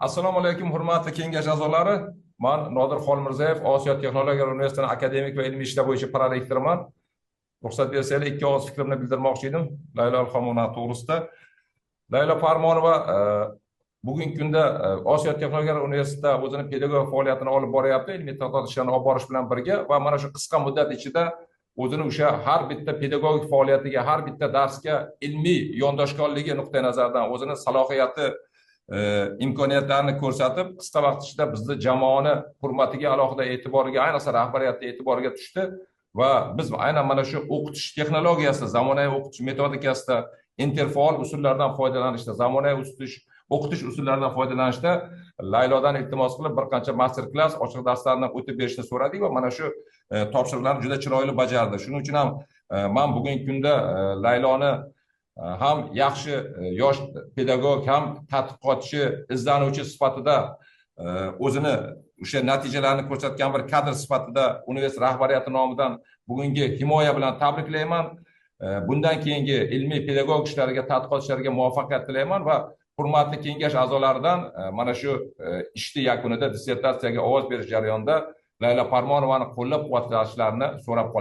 Assalomu alaykum, hurmatli kengash a'zolari. Men Nodir Xolmirzayev, Osiyo texnologiyalar universitetining akademik va ilmiy ishlar bo'yicha prorektoriman. Ruxsat bersanglar, ikki og'iz fikrimni bildirmoqchi edim Laylo Alxamonova to'g'risida. Laylo Parmonova bugungi kunda Osiyo texnologiyalar universitetida o'zining pedagogik faoliyatini olib boryapti, ilmiy tadqiqot ishlarini olib borish bilan birga va mana shu qisqa muddat ichida o'zini o'sha har bitta pedagogik faoliyatiga, har bitta darsga ilmiy yondoshganligi nuqtai nazaridan o'zini salohiyati imkoniyatlarni ko'rsatib, qisqa vaqt ichida bizni jamoani hurmatiga, alohida e'tiboriga, ayniqsa rahbariyatning e'tiboriga tushdi va biz aynan mana shu o'qitish texnologiyasi, zamonaviy o'qitish metodikasida interfaol usullardan foydalanishda, zamonaviy o'qitish usullaridan foydalanishda Laylodan iltimos qilib bir qancha master klass, ochiq darslarni o'tib berishni so'radik va mana shu topshiriqlarni juda chiroyli bajardi. Shuning uchun ham men bugungi kunda Layloni ham yaxshi yosh pedagog, ham tadqiqotchi, izlanuvchi sifatida o'zini o'sha natijalarni ko'rsatgan bir kadr sifatida universitet rahbariyati nomidan bugungi himoya bilan tabriklayman. Bundan keyingi ilmiy pedagog ishlariga, tadqiqot ishlariga muvaffaqiyat tilayman va hurmatli kengash a'zolaridan mana shu ishni yakunida dissertatsiyaga ovoz berish jarayonida Laylo Parmonovani qo'llab-quvvatlashlarini so'rab qolaman.